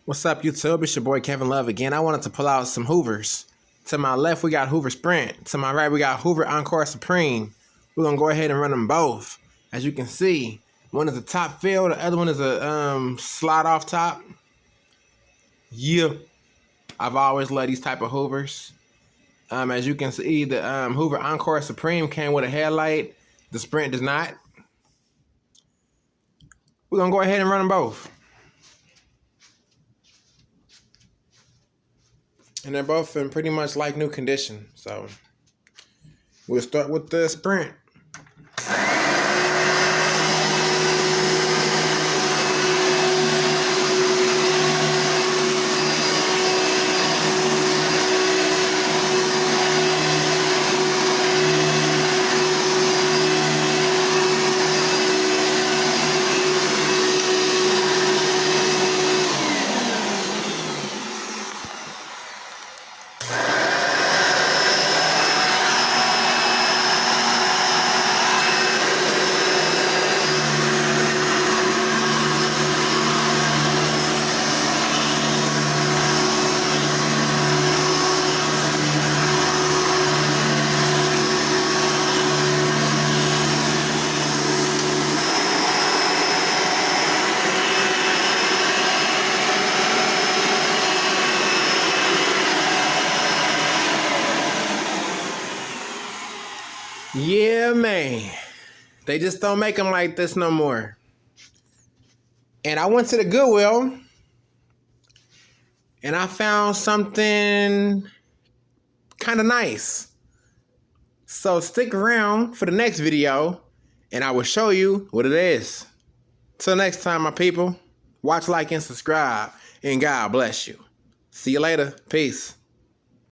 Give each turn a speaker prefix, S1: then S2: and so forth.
S1: What's up, YouTube? It's your boy Kevin Love again. I wanted to pull out some Hoovers. To my left, we got Hoover Sprint. To my right, we got Hoover Encore Supreme. We're going to go ahead and run them both. As you can see, one is a top fill, the other one is a slide off top. Yeah, I've always loved these type of Hoovers. As you can see, the Hoover Encore Supreme came with a headlight. The Sprint does not. We're going to go ahead and run them both. And they're both in pretty much like new condition. So we'll start with the Sprint. Yeah, man. They just don't make them like this no more. And I went to the Goodwill and I found something kind of nice. So stick around for the next video and I will show you what it is. Till next time, my people, watch, like, and subscribe. And God bless you. See you later. Peace.